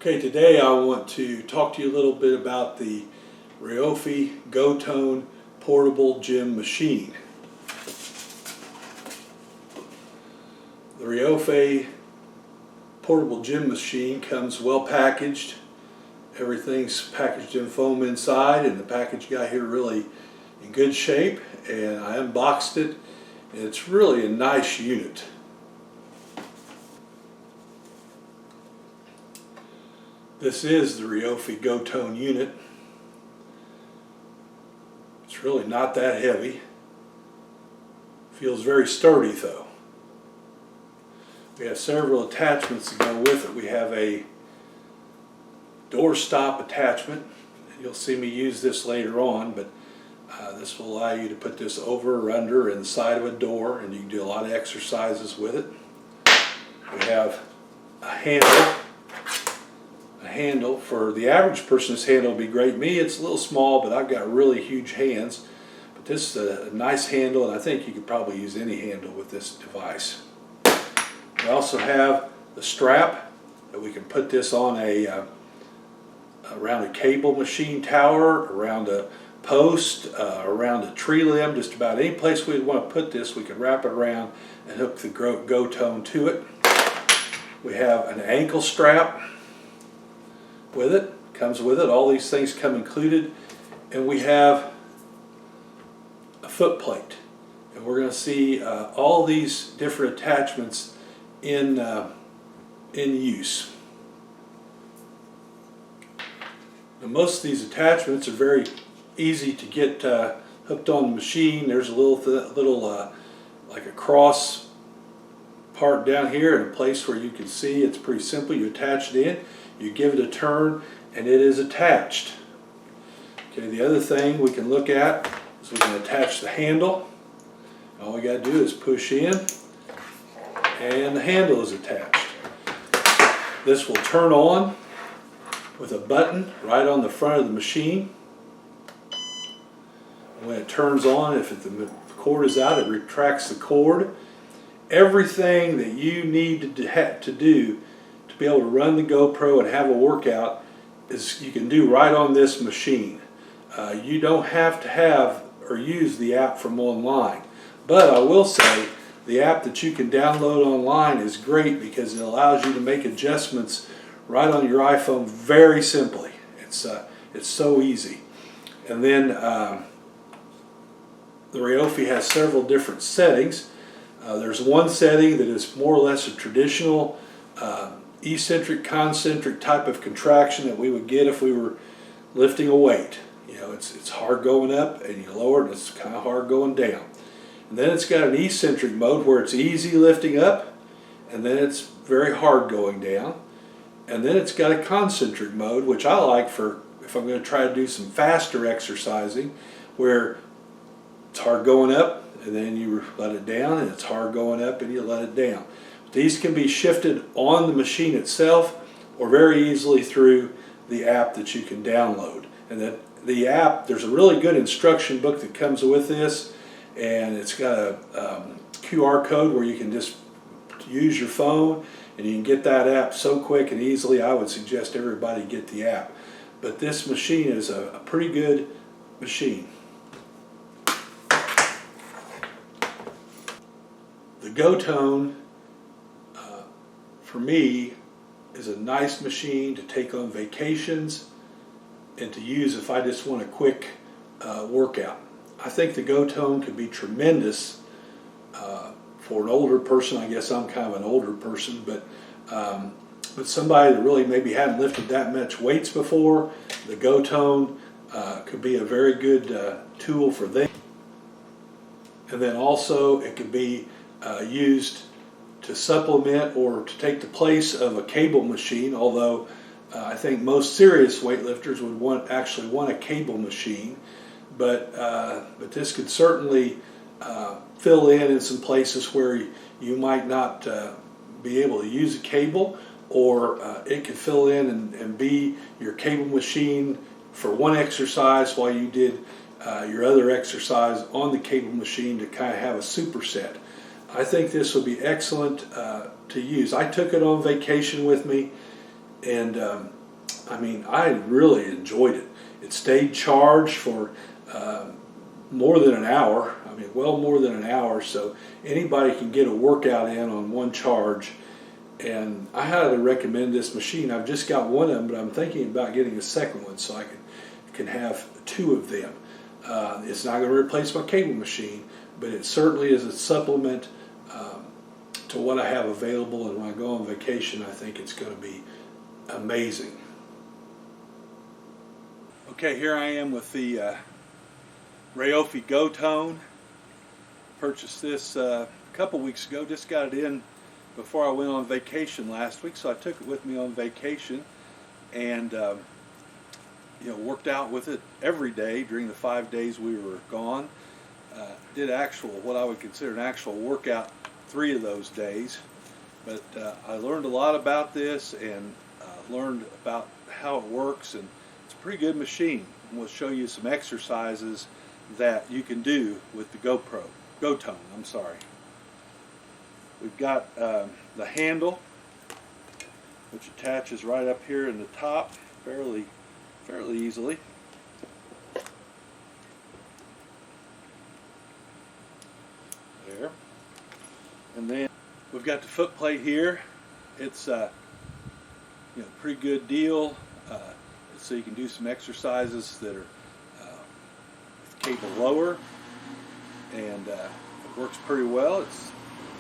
Okay, today I want to talk to you a little bit about the Rayofi Portable Gym machine. The Rayofi Portable Gym machine comes well packaged. Everything's packaged in foam inside, and the package got here really in good shape, and I unboxed it, and it's really a nice unit. This is the Rayofi Go-Tone unit. It's really not that heavy. Feels very sturdy though. We have several attachments to go with it. We have a door stop attachment. You'll see me use this later on, but this will allow you to put this over or under in the side of a door, and you can do a lot of exercises with it. We have a handle. For the average person, this handle will be great. Me, it's a little small, but I've got really huge hands. But this is a nice handle, and I think you could probably use any handle with this device. We also have the strap that we can put this on around a cable machine tower, around a post, around a tree limb, just about any place we'd want to put this. We can wrap it around and hook the Go-Tone to it. We have an ankle strap with it, comes with it. All these things come included, and we have a foot plate, and we're going to see all these different attachments in use. Now, most of these attachments are very easy to get hooked on the machine. There's a little like a cross part down here and a place where you can see. It's pretty simple. You attach it in, you give it a turn, and it is attached. Okay, the other thing we can look at is we can attach the handle. All we got to do is push in, and the handle is attached. This will turn on with a button right on the front of the machine. When it turns on, if the cord is out, it retracts the cord. Everything that you need to do to be able to run the GoPro and have a workout is you can do right on this machine. You don't have to have or use the app from online. But I will say the app that you can download online is great because it allows you to make adjustments right on your iPhone very simply. It's so easy. And then the Rayofi has several different settings. There's one setting that is more or less a traditional eccentric, concentric type of contraction that we would get if we were lifting a weight. You know, it's hard going up, and you lower it, and it's kind of hard going down. And then it's got an eccentric mode where it's easy lifting up, and then it's very hard going down. And then it's got a concentric mode, which I like for if I'm going to try to do some faster exercising, where it's hard going up, and then you let it down, and it's hard going up, and you let it down. These can be shifted on the machine itself or very easily through the app that you can download. And that the app, there's a really good instruction book that comes with this, and it's got a QR code where you can just use your phone and you can get that app so quick and easily. I would suggest everybody get the app. But this machine is a pretty good machine. The Go-Tone, for me, is a nice machine to take on vacations and to use if I just want a quick workout. I think the Go-Tone could be tremendous for an older person. I guess I'm kind of an older person, but somebody that really maybe hadn't lifted that much weights before, the Go-Tone could be a very good tool for them. And then also it could be used to supplement or to take the place of a cable machine, although I think most serious weightlifters would actually want a cable machine. But this could certainly fill in some places where you might not be able to use a cable, or it could fill in and be your cable machine for one exercise while you did your other exercise on the cable machine to kind of have a superset. I think this would be excellent to use. I took it on vacation with me, And I mean, I really enjoyed it. It stayed charged for more than an hour. I mean, well more than an hour. So anybody can get a workout in on one charge. And I highly recommend this machine. I've just got one of them, but I'm thinking about getting a second one so I can have two of them. It's not going to replace my cable machine, but it certainly is a supplement to what I have available. And when I go on vacation, I think it's going to be amazing. Okay, here I am with the Rayofi Go Tone. Purchased this a couple weeks ago. Just got it in before I went on vacation last week, so I took it with me on vacation and worked out with it every day during the 5 days we were gone. Did what I would consider an actual workout 3 of those days, but I learned a lot about this and learned about how it works, and it's a pretty good machine. And we'll show you some exercises that you can do with the Go Tone. I'm sorry. We've got the handle, which attaches right up here in the top fairly easily. There. And then we've got the foot plate here. It's pretty good deal. So you can do some exercises that are with cable lower, and it works pretty well. It's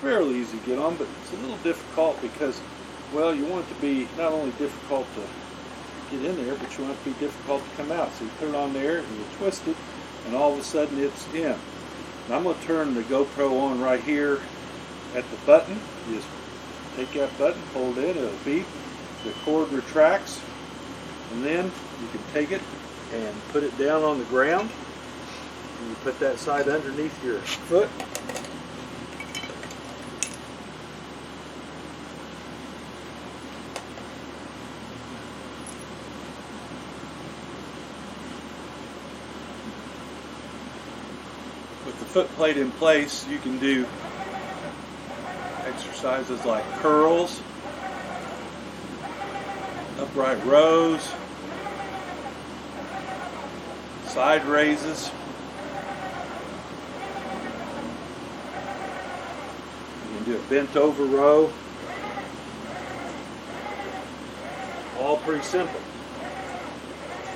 fairly easy to get on, but it's a little difficult because, well, you want it to be not only difficult to get in there, but you want it to be difficult to come out. So you put it on there and you twist it, and all of a sudden it's in. And I'm going to turn the GoPro on right here at the button. You just take that button, hold it, it'll beep, the cord retracts, and then you can take it and put it down on the ground. And you put that side underneath your foot. With the foot plate in place, you can do exercises like curls, upright rows, side raises. You can do a bent over row. All pretty simple.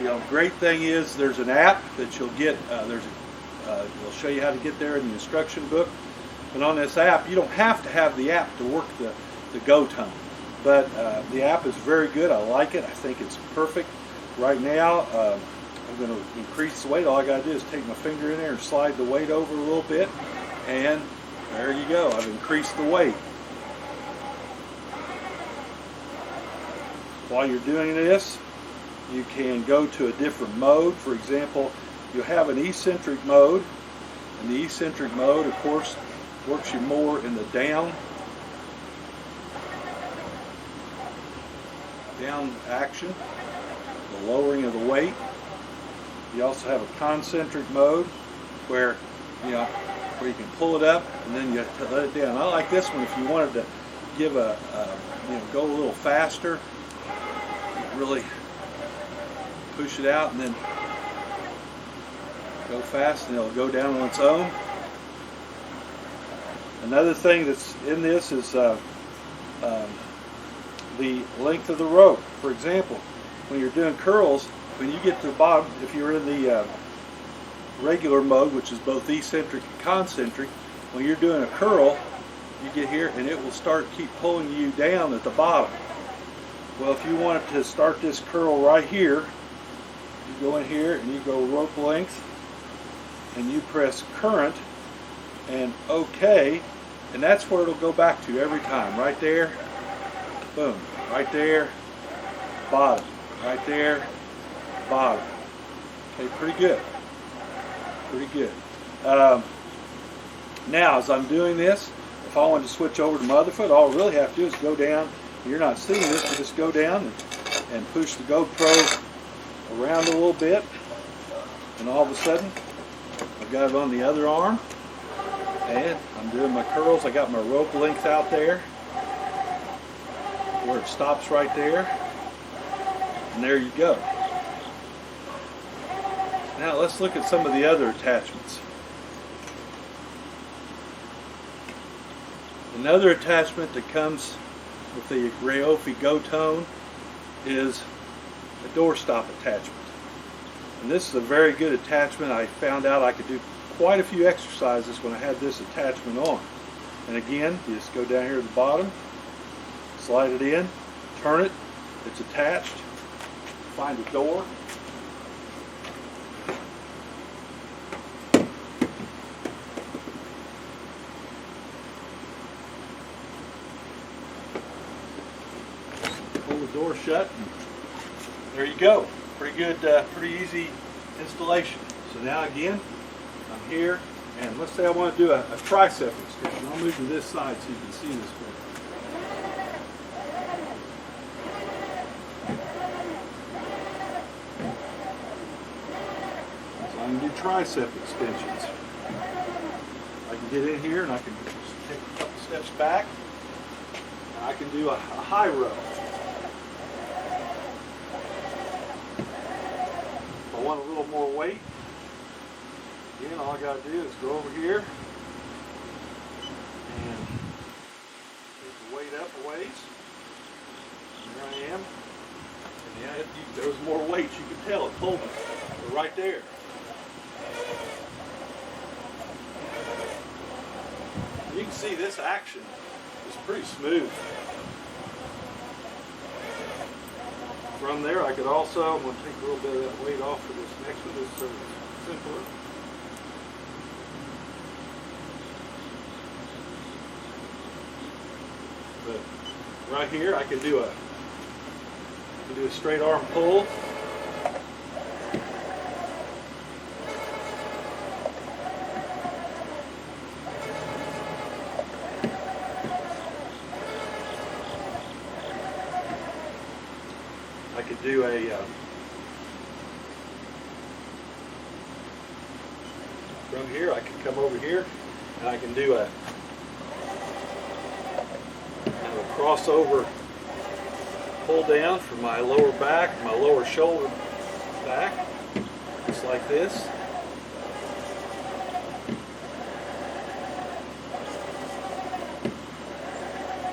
The great thing is there's an app that you'll get. We'll show you how to get there in the instruction book. And on this app, you don't have to have the app to work the Go Tone. But the app is very good. I like it. I think it's perfect. Right now, I'm going to increase the weight. All I got to do is take my finger in there and slide the weight over a little bit. And there you go. I've increased the weight. While you're doing this, you can go to a different mode. For example, you have an eccentric mode. And the eccentric mode, of course, works you more in the down action, the lowering of the weight. You also have a concentric mode where you can pull it up and then you have to let it down. I like this one if you wanted to give go a little faster. You can really push it out and then go fast, and it'll go down on its own. Another thing that's in this is the length of the rope. For example, when you're doing curls, when you get to the bottom, if you're in the regular mode, which is both eccentric and concentric, when you're doing a curl, you get here and it will keep pulling you down at the bottom. Well, if you wanted to start this curl right here, you go in here and you go rope length, and you press current and OK, and that's where it'll go back to every time. Right there, boom, right there, bottom, right there, bottom. Okay, pretty good. Pretty good. Now, as I'm doing this, if I want to switch over to my other foot, all I really have to do is go down. You're not seeing this, but just go down and push the GoPro around a little bit, and all of a sudden, I've got it on the other arm, and I'm doing my curls. I got my rope length out there, where it stops right there. And there you go. Now let's look at some of the other attachments. Another attachment that comes with the Rayofi Go-Tone is a doorstop attachment. And this is a very good attachment. I found out I could do quite a few exercises when I had this attachment on. And again, you just go down here to the bottom, slide it in, turn it, it's attached, find a door. Pull the door shut, and there you go. Pretty good, pretty easy installation. So now again, I'm here, and let's say I want to do a tricep extension. I'll move to this side so you can see this better. So I can do tricep extensions. I can get in here and I can take a couple steps back. And I can do a high row. If I want a little more weight, again, all I got to do is go over here and take the weight up a ways. There I am. And yeah, there was more weight. You could tell it pulled me. But right there. You can see this action is pretty smooth. From there, I could also, I'm going to take a little bit of that weight off for this next one. This is simpler. But right here, I can do a straight arm pull. I could do from here, I can come over here and I can do a crossover pull down for my lower back, my lower shoulder back, just like this.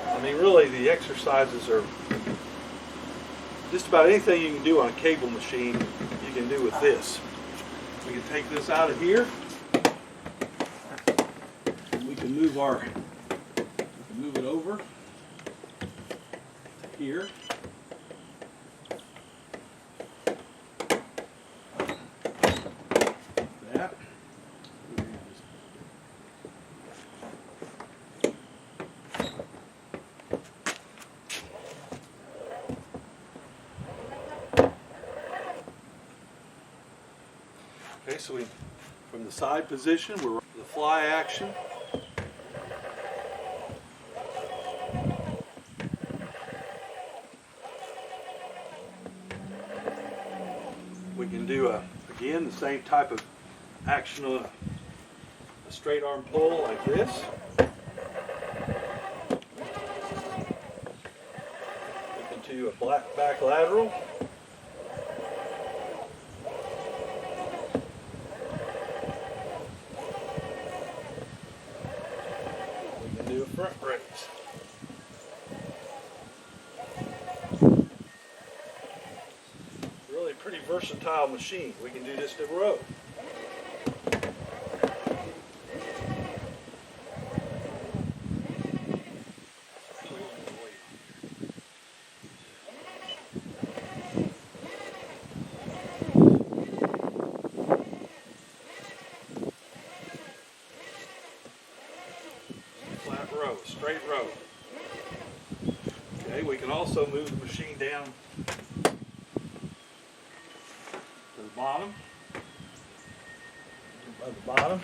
I mean, really, the exercises are just about anything you can do on a cable machine, you can do with this. We can take this out of here, and we can move it over to here. That. Okay, so from the side position, we're the fly action. We can do again the same type of action on a straight arm pull like this. We can do a back lateral. Do a front raise. Really pretty versatile machine. We can do this in a row. Row, straight row. Okay, we can also move the machine down to the bottom. Above the bottom.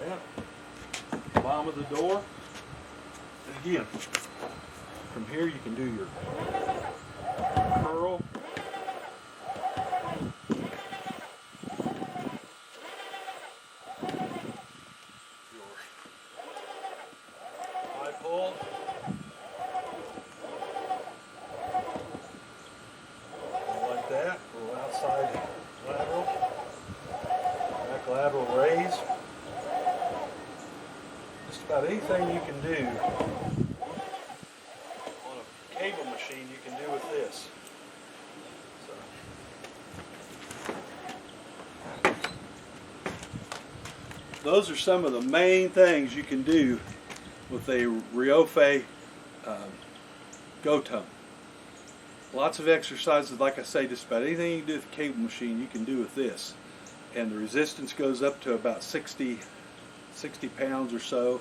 Yeah. Bottom of the door. And again, from here you can do your curl, side lateral, back lateral raise. Just about anything you can do on a cable machine you can do with this. Those are some of the main things you can do with a Rayofi Go-Tone. Lots of exercises, like I say, just about anything you can do with a cable machine you can do with this. And the resistance goes up to about 60 pounds or so.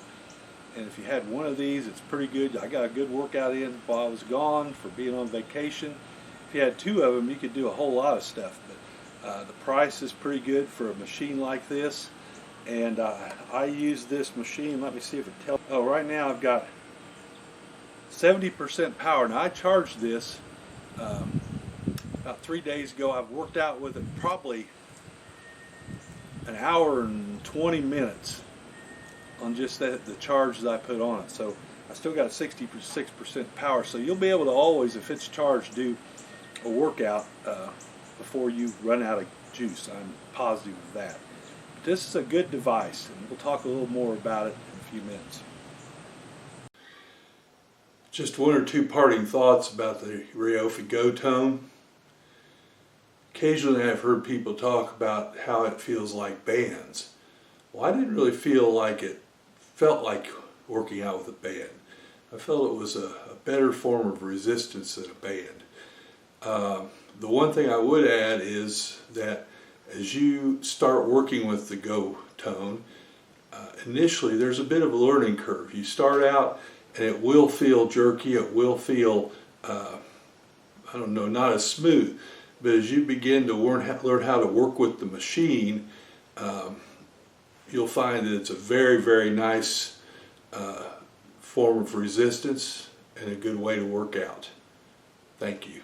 And if you had one of these, it's pretty good. I got a good workout in while I was gone for being on vacation. If you had two of them, you could do a whole lot of stuff. But the price is pretty good for a machine like this. And I use this machine. Let me see if it tells. Oh, right now I've got 70% power. Now I charged this about 3 days ago. I've worked out with it probably an hour and 20 minutes on just the charge that I put on it. So I still got 66% power. So you'll be able to always, if it's charged, do a workout before you run out of juice. I'm positive of that. This is a good device, and we'll talk a little more about it in a few minutes. Just one or two parting thoughts about the Rayofi Go-Tone. Occasionally I've heard people talk about how it feels like bands. Well, I didn't really feel like it felt like working out with a band. I felt it was a better form of resistance than a band. The one thing I would add is that as you start working with the Go-Tone, initially there's a bit of a learning curve. You start out and it will feel jerky, it will feel, I don't know, not as smooth. But as you begin to learn how to work with the machine, you'll find that it's a very, very nice form of resistance and a good way to work out. Thank you.